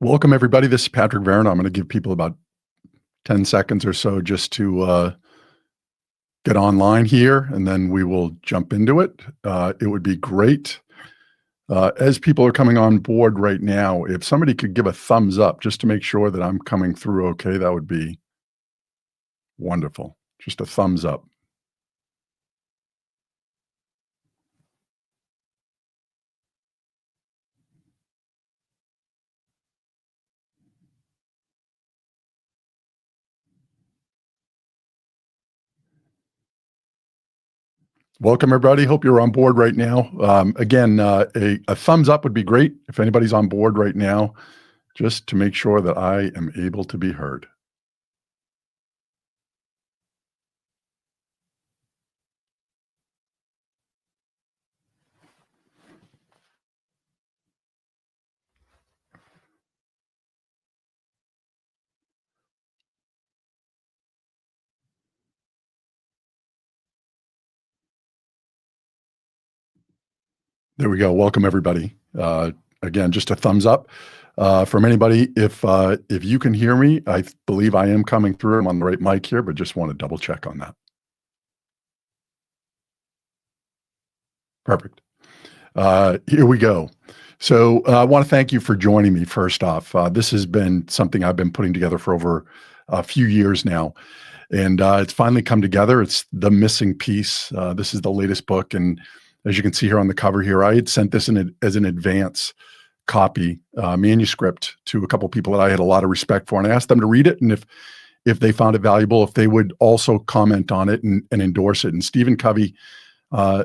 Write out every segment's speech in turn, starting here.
Welcome, everybody. This is Patrick Varen. I'm going to give people about 10 seconds or so just to get online here, and then we will jump into it. It would be great. As people are coming on board right now, if somebody could give a thumbs up just to make sure that I'm coming through okay, that would be wonderful. Just a thumbs up. Welcome, everybody. Hope you're on board right now. Again, a thumbs up would be great if anybody's on board right now, just to make sure that I am able to be heard. There we go. Welcome, everybody. Again, just a thumbs up from anybody. If you can hear me, I believe I am coming through. I'm on the right mic here, but just want to double check on that. Perfect. Here we go. So I want to thank you for joining me first off. This has been something I've been putting together for over a few years now, and it's finally come together. It's The Missing Piece. This is the latest book, and as you can see here on the cover here, I had sent this as an advance copy manuscript to a couple people that I had a lot of respect for, and I asked them to read it, and if they found it valuable, if they would also comment on it and endorse it. And Stephen Covey,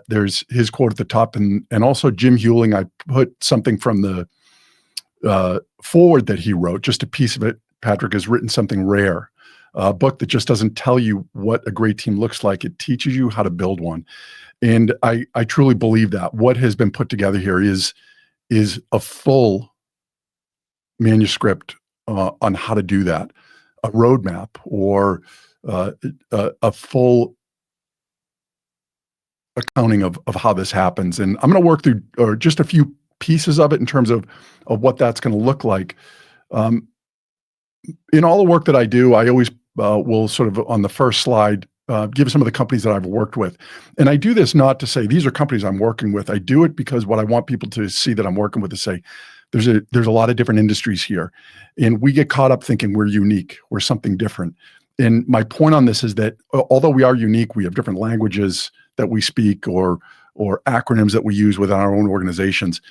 there's his quote at the top, and also Jim Hewling. I put something from the forward that he wrote, just a piece of it. Patrick has written something rare, a book that just doesn't tell you what a great team looks like. It teaches you how to build one. And I truly believe that what has been put together here is a full manuscript on how to do that, a roadmap, or a full accounting of how this happens. And I'm going to work through just a few pieces of it in terms of what that's going to look like. In all the work that I do, I always will sort of on the first slide give some of the companies that I've worked with. And I do this not to say these are companies I'm working with. I do it because what I want people to see that I'm working with is say, there's a lot of different industries here. And we get caught up thinking we're unique, we're something different. And my point on this is that although we are unique, we have different languages that we speak or acronyms that we use within our own organizations.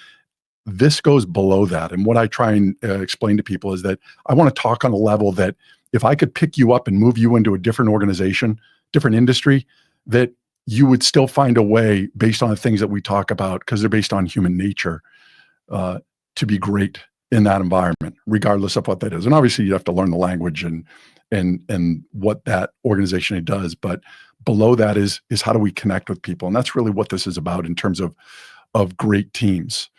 This goes below that. And what I try and explain to people is that I want to talk on a level that if I could pick you up and move you into a different organization, different industry, that you would still find a way based on the things that we talk about, because they're based on human nature, to be great in that environment, regardless of what that is. And obviously you have to learn the language and what that organization does. But below that is how do we connect with people? And that's really what this is about in terms of great teams.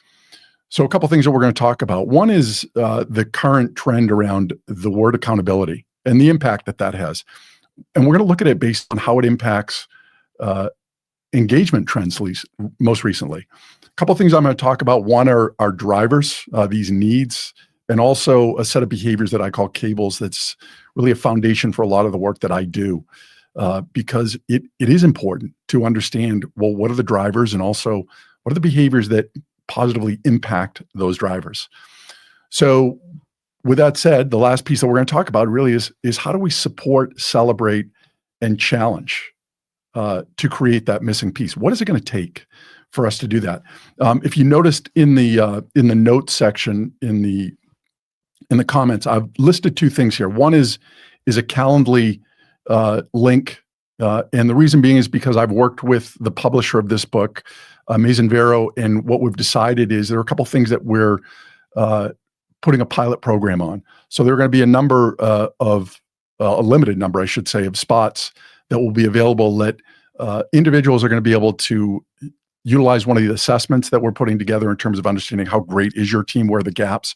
So a couple things that we're going to talk about. One is the current trend around the word accountability and the impact that has. And we're going to look at it based on how it impacts engagement trends most recently. A couple of things I'm going to talk about. One are drivers, these needs, and also a set of behaviors that I call cables. That's really a foundation for a lot of the work that I do, because it is important to understand, well, what are the drivers, and also what are the behaviors that positively impact those drivers. So with that said, the last piece that we're going to talk about really is how do we support, celebrate, and challenge to create that missing piece? What is it going to take for us to do that? If you noticed in the notes section in the comments, I've listed two things here. One is a Calendly link, and the reason being is because I've worked with the publisher of this book, Mason Vero, and what we've decided is there are a couple things that we're putting a pilot program on. So there are going to be a number a limited number, I should say, of spots that will be available that individuals are going to be able to utilize one of the assessments that we're putting together in terms of understanding how great is your team, where are the gaps,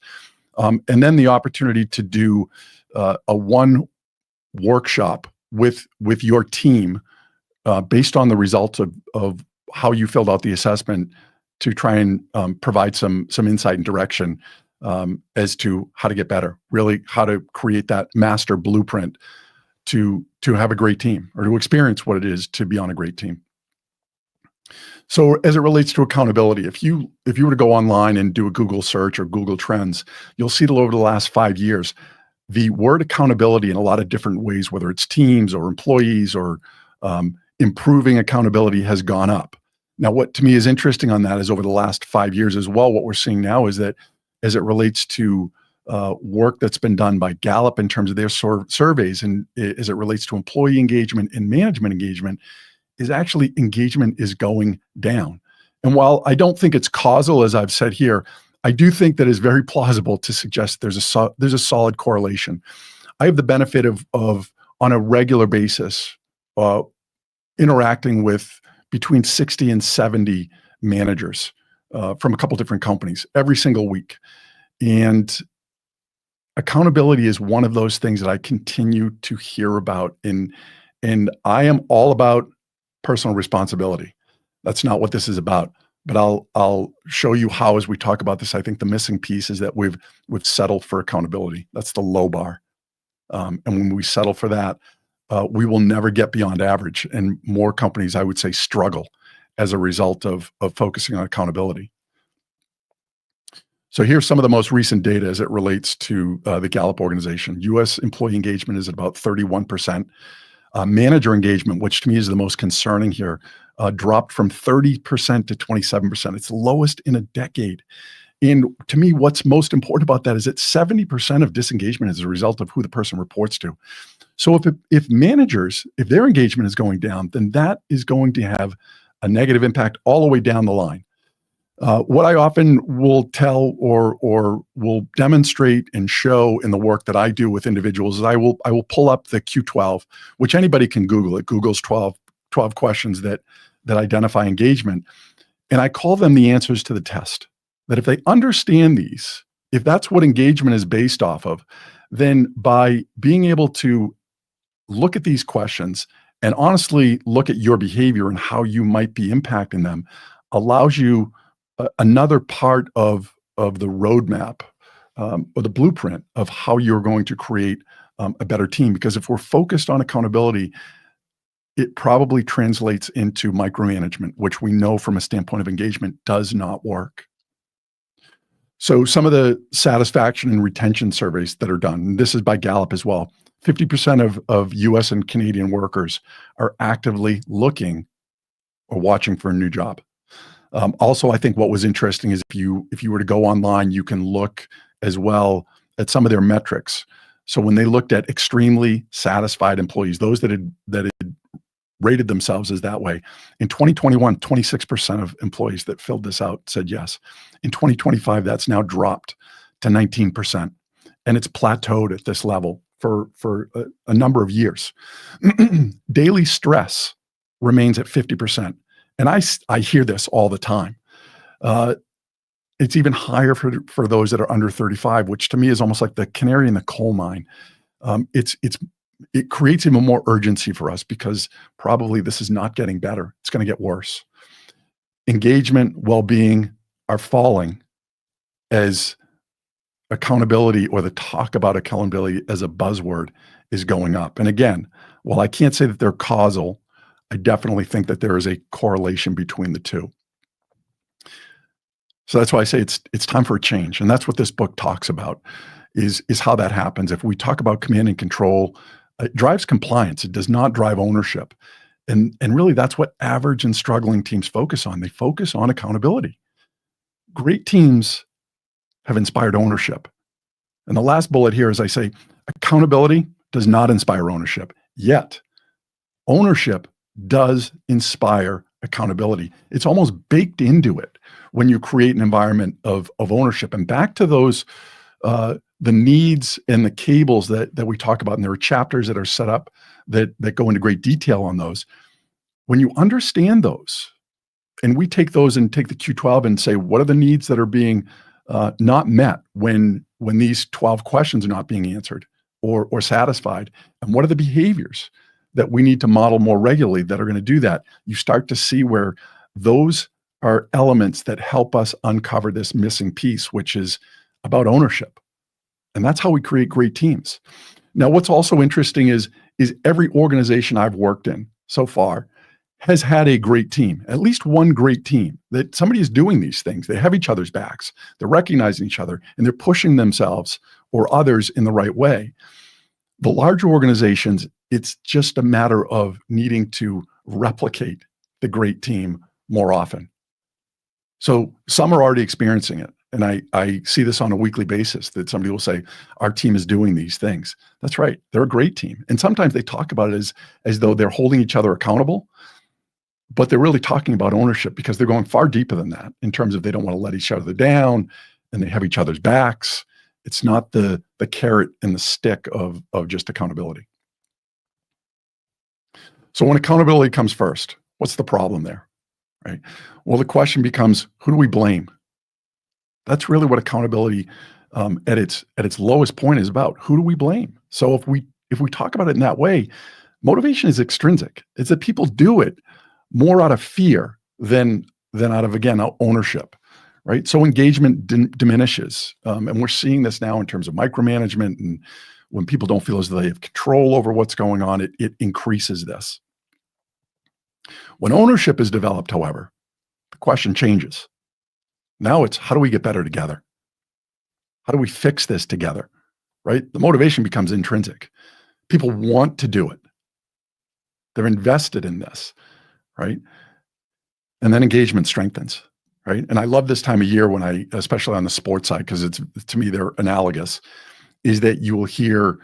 and then the opportunity to do a one workshop with your team based on the results of how you filled out the assessment to try and provide some insight and direction as to how to get better, really how to create that master blueprint to have a great team or to experience what it is to be on a great team. So as it relates to accountability, if you were to go online and do a Google search or Google Trends, you'll see that over the last 5 years, the word accountability in a lot of different ways, whether it's teams or employees or improving accountability, has gone up. Now, what to me is interesting on that is over the last 5 years as well, what we're seeing now is that as it relates to work that's been done by Gallup in terms of their surveys and as it relates to employee engagement and management engagement, is actually engagement is going down. And while I don't think it's causal, as I've said here, I do think that it's very plausible to suggest there's a solid correlation. I have the benefit of on a regular basis interacting with between 60 and 70 managers from a couple different companies every single week. And accountability is one of those things that I continue to hear about. And I am all about personal responsibility. That's not what this is about. But I'll show you how, as we talk about this, I think the missing piece is that we've settled for accountability. That's the low bar. And when we settle for that, we will never get beyond average. And more companies, I would say, struggle as a result of focusing on accountability. So here's some of the most recent data as it relates to the Gallup organization. U.S. employee engagement is at about 31%. Manager engagement, which to me is the most concerning here, dropped from 30% to 27%. It's the lowest in a decade. And to me, what's most important about that is that 70% of disengagement is a result of who the person reports to. So if managers, if their engagement is going down, then that is going to have a negative impact all the way down the line. What I often will tell or will demonstrate and show in the work that I do with individuals is I will pull up the Q12, which anybody can Google. It Google's 12 questions that identify engagement. And I call them the answers to the test. That if they understand these, if that's what engagement is based off of, then by being able to look at these questions and honestly look at your behavior and how you might be impacting them allows you another part of the roadmap or the blueprint of how you're going to create a better team. Because if we're focused on accountability, it probably translates into micromanagement, which we know from a standpoint of engagement does not work. So some of the satisfaction and retention surveys that are done, and this is by Gallup as well, 50% of US and Canadian workers are actively looking or watching for a new job. Also, I think what was interesting is if you were to go online, you can look as well at some of their metrics. So when they looked at extremely satisfied employees, those that had rated themselves as that way, in 2021, 26% of employees that filled this out said yes. In 2025, that's now dropped to 19%, and it's plateaued at this level for a number of years. Daily stress remains at 50%. And I hear this all the time. It's even higher for those that are under 35, which to me is almost like the canary in the coal mine. It creates even more urgency for us because probably this is not getting better. It's going to get worse. Engagement, well-being are falling as accountability or the talk about accountability as a buzzword is going up. And again, while I can't say that they're causal, I definitely think that there is a correlation between the two. So that's why I say it's time for a change. And that's what this book talks about is how that happens. If we talk about command and control, it drives compliance. It does not drive ownership. And really that's what average and struggling teams focus on. They focus on accountability. Great teams have inspired ownership. And the last bullet here is I say accountability does not inspire ownership, yet ownership does inspire accountability. It's almost baked into it when you create an environment of ownership. And back to those, the needs and the cables that we talk about, and there are chapters that are set up that go into great detail on those. When you understand those, and we take those and take the Q12 and say, what are the needs that are being not met when these 12 questions are not being answered or satisfied, and what are the behaviors that we need to model more regularly that are going to do that, you start to see where those are elements that help us uncover this missing piece, which is about ownership. And that's how we create great teams. Now, what's also interesting is every organization I've worked in so far has had a great team, at least one great team, that somebody is doing these things. They have each other's backs, they're recognizing each other, and they're pushing themselves or others in the right way. The larger organizations, it's just a matter of needing to replicate the great team more often. So some are already experiencing it. And I see this on a weekly basis that somebody will say, our team is doing these things. That's right. They're a great team. And sometimes they talk about it as though they're holding each other accountable, but they're really talking about ownership because they're going far deeper than that in terms of they don't want to let each other down and they have each other's backs. It's not the carrot and the stick of just accountability. So when accountability comes first, what's the problem there, right? Well, the question becomes, who do we blame? That's really what accountability at its lowest point is about. Who do we blame? So if we talk about it in that way, motivation is extrinsic. It's that people do it more out of fear than out of, again, ownership, right? So engagement diminishes, and we're seeing this now in terms of micromanagement, and when people don't feel as though they have control over what's going on, it increases this. When ownership is developed, however, the question changes. Now it's, how do we get better together? How do we fix this together, right? The motivation becomes intrinsic. People want to do it. They're invested in this, right? And then engagement strengthens, right? And I love this time of year when especially on the sports side, because to me, they're analogous, is that you will hear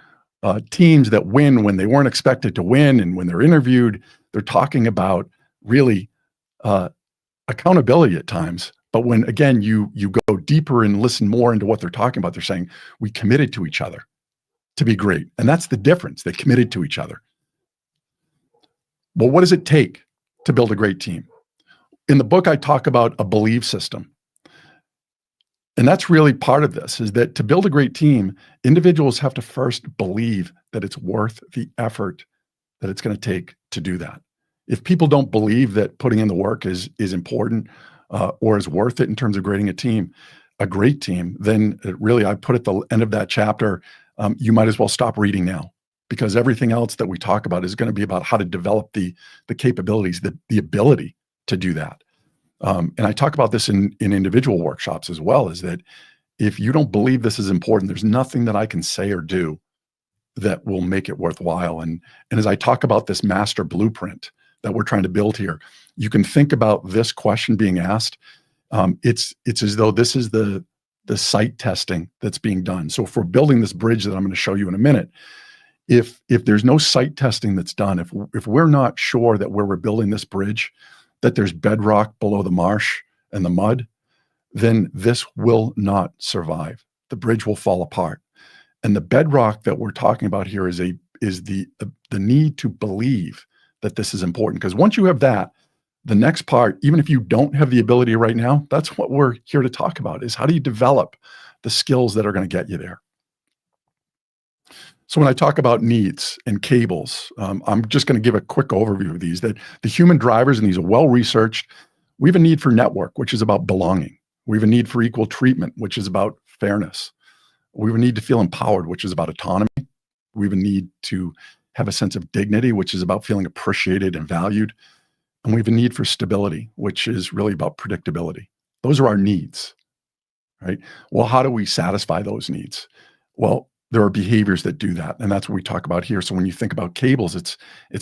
teams that win when they weren't expected to win. And when they're interviewed, they're talking about really accountability at times. But when, again, you go deeper and listen more into what they're talking about, they're saying, we committed to each other to be great. And that's the difference. They committed to each other. Well, what does it take to build a great team? In the book, I talk about a belief system. And that's really part of this, is that to build a great team, individuals have to first believe that it's worth the effort that it's going to take to do that. If people don't believe that putting in the work is important, or is worth it in terms of grading a great team, then really, I put at the end of that chapter, you might as well stop reading now, because everything else that we talk about is going to be about how to develop the capabilities, the ability to do that. And I talk about this in individual workshops as well, is that if you don't believe this is important, there's nothing that I can say or do that will make it worthwhile. And as I talk about this master blueprint that we're trying to build here, you can think about this question being asked. It's as though this is the site testing that's being done. So if we're building this bridge that I'm going to show you in a minute, if there's no site testing that's done, if we're not sure that where we're building this bridge, that there's bedrock below the marsh and the mud, then this will not survive. The bridge will fall apart. And the bedrock that we're talking about here is the need to believe that this is important. Because once you have that, the next part, even if you don't have the ability right now, that's what we're here to talk about, is how do you develop the skills that are going to get you there? So when I talk about needs and cables, I'm just going to give a quick overview of these, that the human drivers, and these are well-researched. We have a need for network, which is about belonging. We have a need for equal treatment, which is about fairness. We have a need to feel empowered, which is about autonomy. We have a need to have a sense of dignity, which is about feeling appreciated and valued. And we have a need for stability, which is really about predictability. Those are our needs, right? Well, how do we satisfy those needs? Well, there are behaviors that do that, and that's what we talk about here. So when you think about cables, it's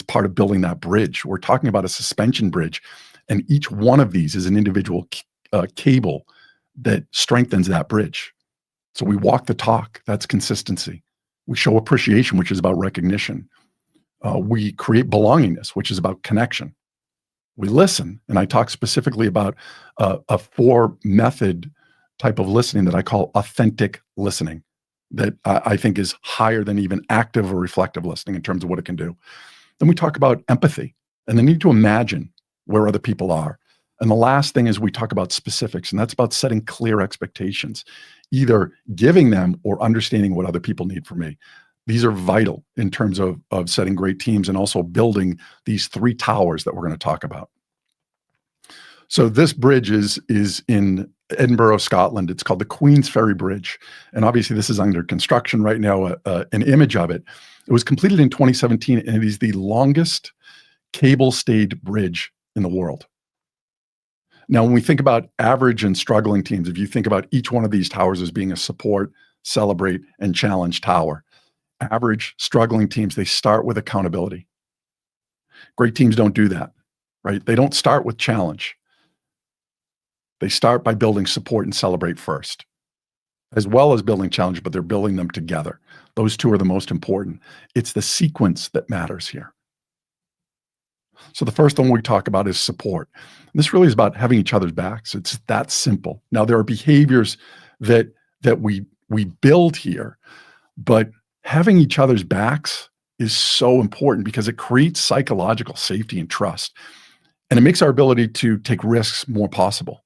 part of building that bridge. We're talking about a suspension bridge, and each one of these is an individual cable that strengthens that bridge. So we walk the talk, that's consistency. We show appreciation, which is about recognition. We create belongingness, which is about connection. We listen, and I talk specifically about a 4-method type of listening that I call authentic listening, that I think is higher than even active or reflective listening in terms of what it can do. Then we talk about empathy and the need to imagine where other people are. And the last thing is we talk about specifics, and that's about setting clear expectations, either giving them or understanding what other people need from me. These are vital in terms of setting great teams and also building these 3 towers that we're going to talk about. So this bridge is in Edinburgh, Scotland. It's called the Queen's Ferry Bridge. And obviously, this is under construction right now, an image of it. It was completed in 2017, and it is the longest cable-stayed bridge in the world. Now, when we think about average and struggling teams, if you think about each one of these towers as being a support, celebrate, and challenge tower, average, struggling teams, they start with accountability. Great teams don't do that, right? They don't start with challenge. They start by building support and celebrate first, as well as building challenge, but they're building them together. Those two are the most important. It's the sequence that matters here. So the first one we talk about is support. This really is about having each other's backs. It's that simple. Now, there are behaviors that we build here, but having each other's backs is so important because it creates psychological safety and trust. And it makes our ability to take risks more possible.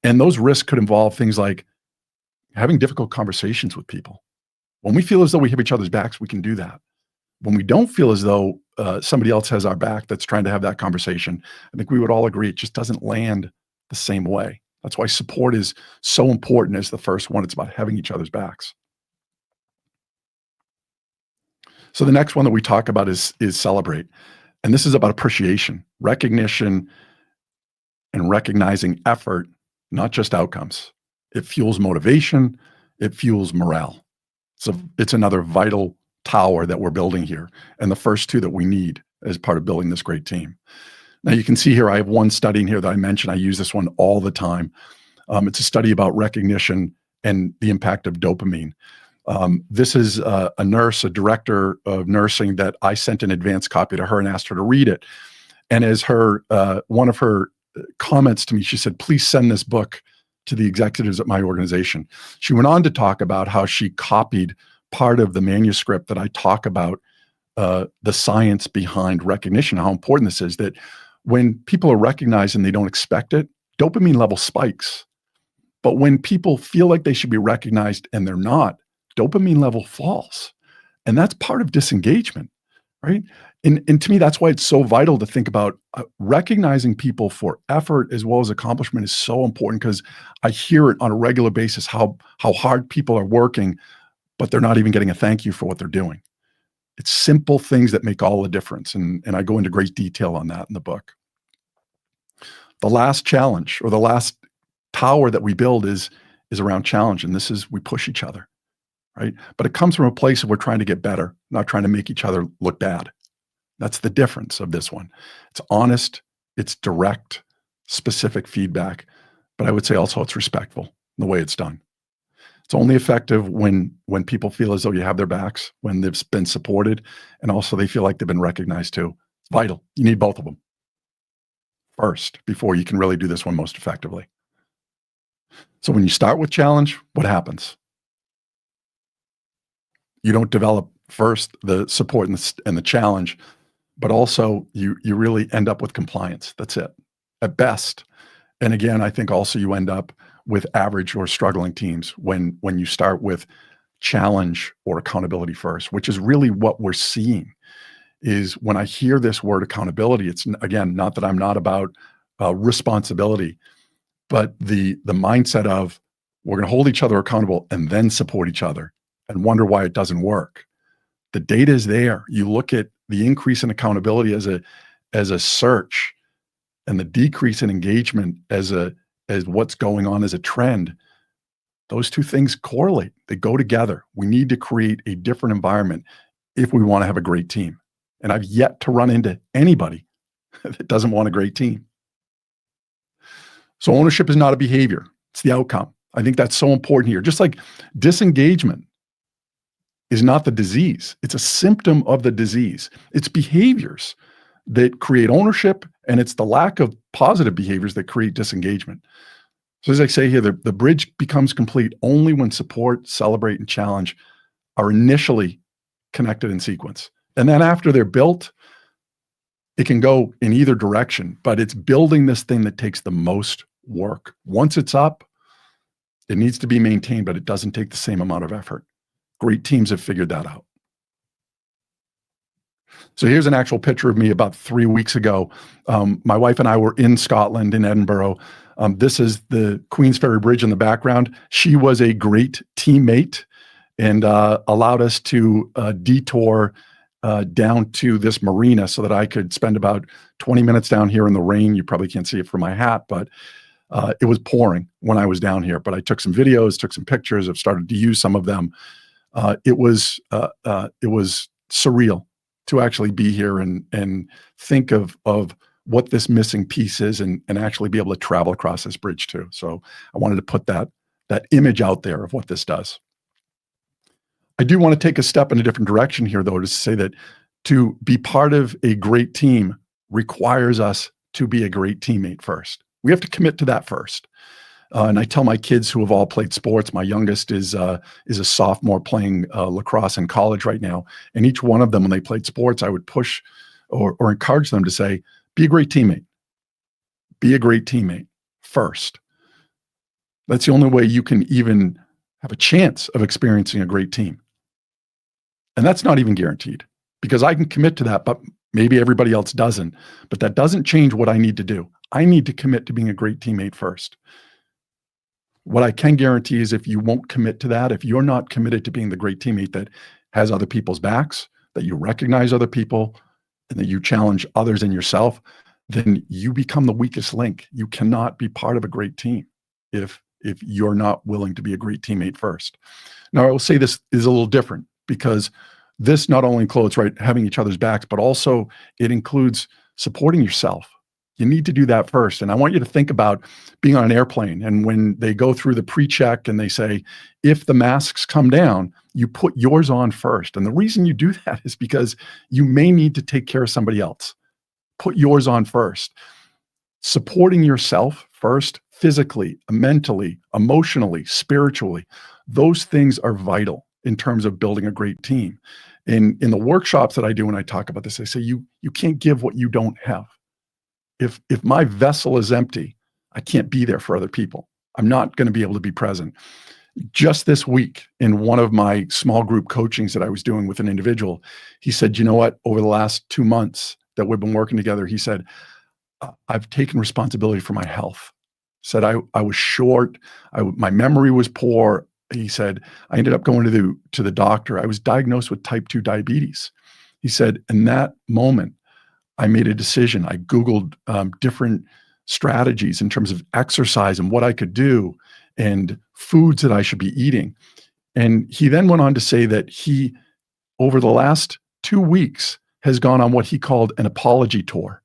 And those risks could involve things like having difficult conversations with people. When we feel as though we have each other's backs, we can do that. When we don't feel as though somebody else has our back that's trying to have that conversation, I think we would all agree it just doesn't land the same way. That's why support is so important as the first one. It's about having each other's backs. So the next one that we talk about is celebrate. And this is about appreciation, recognition, and recognizing effort, not just outcomes. It fuels motivation. It fuels morale. So it's another vital tower that we're building here, and the first two that we need as part of building this great team. Now you can see here, I have one study in here that I mentioned. I use this one all the time. It's a study about recognition and the impact of dopamine. This is a nurse, a director of nursing that I sent an advanced copy to her and asked her to read it. And as her one of her comments to me, she said, "Please send this book to the executives at my organization." She went on to talk about how she copied part of the manuscript that I talk about the science behind recognition, how important this is, that when people are recognized and they don't expect it, dopamine level spikes. But when people feel like they should be recognized and they're not, dopamine level falls. And that's part of disengagement, right? And to me, that's why it's so vital to think about recognizing people for effort as well as accomplishment is so important, because I hear it on a regular basis, how hard people are working, but they're not even getting a thank you for what they're doing. It's simple things that make all the difference. And I go into great detail on that in the book. The last challenge, or the last tower that we build, is around challenge. And this is, we push each other, right? But it comes from a place of we're trying to get better, not trying to make each other look bad. That's the difference of this one. It's honest, it's direct, specific feedback, but I would say also it's respectful in the way it's done. It's only effective when people feel as though you have their backs, when they've been supported, and also they feel like they've been recognized too. It's vital. You need both of them first before you can really do this one most effectively. So when you start with challenge, what happens? You don't develop first the support and the challenge, but also you really end up with compliance. That's it, at best. And again, I think also you end up with average or struggling teams when you start with challenge or accountability first, which is really what we're seeing. Is when I hear this word accountability, it's, again, not that I'm not about responsibility, but the mindset of we're going to hold each other accountable and then support each other and wonder why it doesn't work. The data is there. You look at the increase in accountability as a search, and the decrease in engagement as what's going on as a trend. Those two things correlate. They go together. We need to create a different environment if we want to have a great team. And I've yet to run into anybody that doesn't want a great team. So ownership is not a behavior. It's the outcome. I think that's so important here. Just like disengagement is not the disease. It's a symptom of the disease. It's behaviors that create ownership, and it's the lack of positive behaviors that create disengagement. So as I say here, the bridge becomes complete only when support, celebrate, and challenge are initially connected in sequence. And then after they're built, it can go in either direction, but it's building this thing that takes the most work. Once it's up, it needs to be maintained, but it doesn't take the same amount of effort. Great teams have figured that out. So here's an actual picture of me about 3 weeks ago. My wife and I were in Scotland, in Edinburgh. This is the Queensferry Bridge in the background. She was a great teammate and allowed us to detour down to this marina so that I could spend about 20 minutes down here in the rain. You probably can't see it from my hat, but it was pouring when I was down here. But I took some videos, took some pictures. I've started to use some of them. It was surreal to actually be here and think of what this missing piece is and actually be able to travel across this bridge too. So I wanted to put that image out there of what this does. I do want to take a step in a different direction here, though, to say that to be part of a great team requires us to be a great teammate first. We have to commit to that first. And I tell my kids who have all played sports, my youngest is a sophomore playing lacrosse in college right now. And each one of them, when they played sports, I would push or encourage them to say, be a great teammate. Be a great teammate first. That's the only way you can even have a chance of experiencing a great team. And that's not even guaranteed because I can commit to that, but maybe everybody else doesn't. But that doesn't change what I need to do. I need to commit to being a great teammate first. What I can guarantee is if you won't commit to that, if you're not committed to being the great teammate that has other people's backs, that you recognize other people, and that you challenge others and yourself, then you become the weakest link. You cannot be part of a great team if you're not willing to be a great teammate first. Now, I will say this is a little different because this not only includes having each other's backs, but also it includes supporting yourself. You need to do that first. And I want you to think about being on an airplane and when they go through the pre-check and they say, if the masks come down, you put yours on first. And the reason you do that is because you may need to take care of somebody else. Put yours on first. Supporting yourself first, physically, mentally, emotionally, spiritually, those things are vital in terms of building a great team. In the workshops that I do when I talk about this, I say you can't give what you don't have. If my vessel is empty, I can't be there for other people. I'm not going to be able to be present. Just this week, in one of my small group coachings that I was doing with an individual, he said, you know what, over the last 2 months that we've been working together, he said, I've taken responsibility for my health. Said I was short, my memory was poor. He said, I ended up going to the doctor. I was diagnosed with type 2 diabetes. He said, in that moment, I made a decision. I Googled different strategies in terms of exercise and what I could do and foods that I should be eating. And he then went on to say that he, over the last 2 weeks, has gone on what he called an apology tour.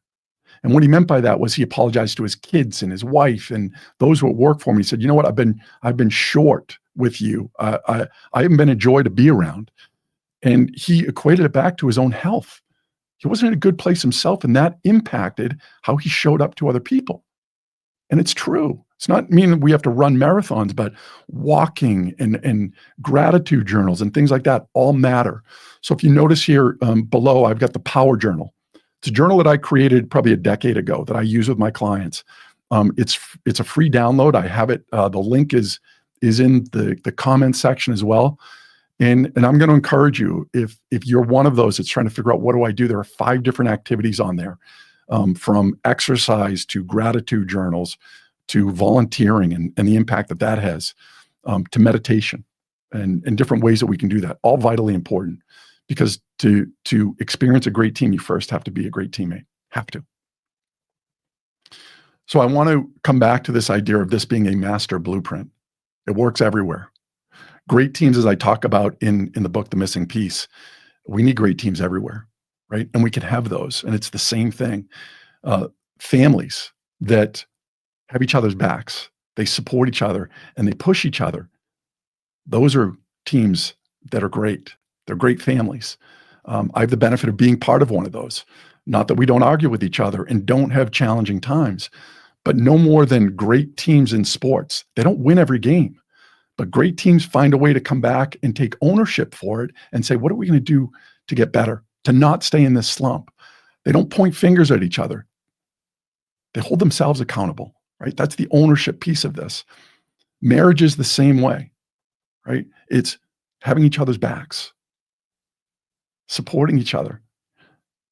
And what he meant by that was he apologized to his kids and his wife and those who work for him. He said, you know what, I've been short with you. I haven't been a joy to be around. And he equated it back to his own health. He wasn't in a good place himself, and that impacted how he showed up to other people. And it's true. It's not meaning we have to run marathons, but walking and gratitude journals and things like that all matter. So if you notice here below, I've got the Power Journal. It's a journal that I created probably a decade ago that I use with my clients. It's a free download. I have it. The link is in the comments section as well. And I'm going to encourage you, if you're one of those that's trying to figure out what do I do, there are 5 different activities on there, from exercise to gratitude journals to volunteering and the impact that has, to meditation and different ways that we can do that. All vitally important, because to experience a great team, you first have to be a great teammate. Have to. So I want to come back to this idea of this being a master blueprint. It works everywhere. Great teams, as I talk about in the book, The Missing Piece, we need great teams everywhere, right? And we can have those. And it's the same thing. Families that have each other's backs, they support each other, and they push each other. Those are teams that are great. They're great families. I have the benefit of being part of one of those. Not that we don't argue with each other and don't have challenging times, but no more than great teams in sports. They don't win every game. But great teams find a way to come back and take ownership for it and say, what are we going to do to get better, to not stay in this slump? They don't point fingers at each other. They hold themselves accountable, right? That's the ownership piece of this. Marriage is the same way, right? It's having each other's backs, supporting each other,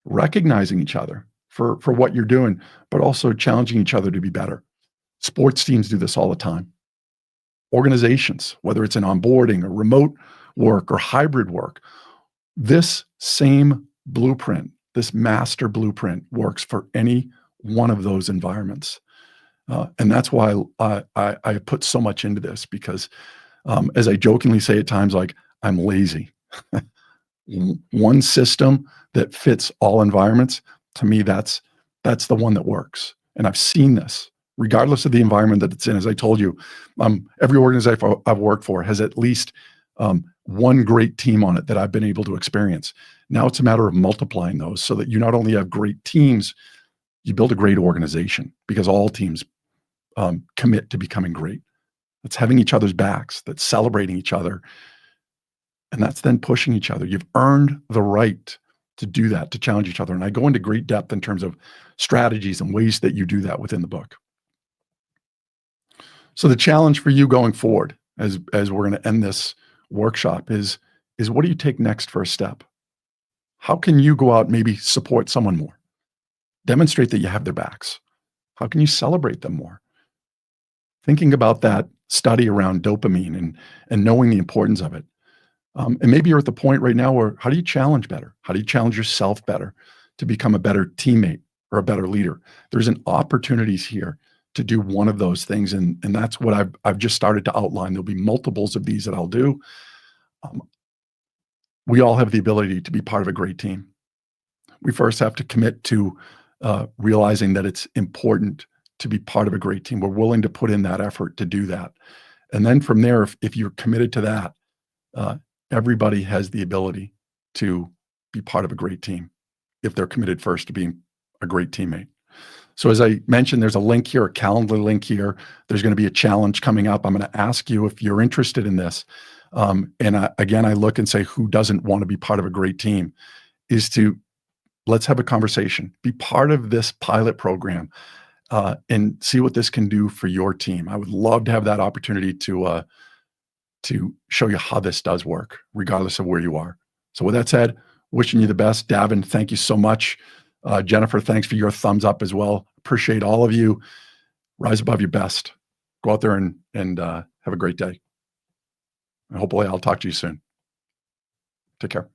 recognizing each other for what you're doing, but also challenging each other to be better. Sports teams do this all the time. Organizations, whether it's in onboarding or remote work or hybrid work, this same blueprint, this master blueprint works for any one of those environments. And that's why I put so much into this because, as I jokingly say at times, like, I'm lazy. One system that fits all environments, to me, that's the one that works. And I've seen this regardless of the environment that it's in. As I told you, every organization I've worked for has at least one great team on it that I've been able to experience. Now it's a matter of multiplying those so that you not only have great teams, you build a great organization because all teams commit to becoming great. That's having each other's backs, that's celebrating each other, and that's then pushing each other. You've earned the right to do that, to challenge each other. And I go into great depth in terms of strategies and ways that you do that within the book. So the challenge for you going forward, as we're going to end this workshop, is what do you take next for a step? How can you go out and maybe support someone more? Demonstrate that you have their backs. How can you celebrate them more? Thinking about that study around dopamine and knowing the importance of it. And maybe you're at the point right now where how do you challenge better? How do you challenge yourself better to become a better teammate or a better leader? There's an opportunities here to do one of those things. And that's what I've just started to outline. There'll be multiples of these that I'll do. We all have the ability to be part of a great team. We first have to commit to realizing that it's important to be part of a great team. We're willing to put in that effort to do that. And then from there, if you're committed to that, everybody has the ability to be part of a great team if they're committed first to being a great teammate. So as I mentioned, there's a link here, a calendar link here. There's going to be a challenge coming up. I'm going to ask you if you're interested in this. Again, I look and say, who doesn't want to be part of a great team? Let's have a conversation. Be part of this pilot program and see what this can do for your team. I would love to have that opportunity to show you how this does work, regardless of where you are. So with that said, wishing you the best. Davin, thank you so much. Jennifer, thanks for your thumbs up as well. Appreciate all of you. Rise above your best. Go out there and have a great day. And hopefully I'll talk to you soon. Take care.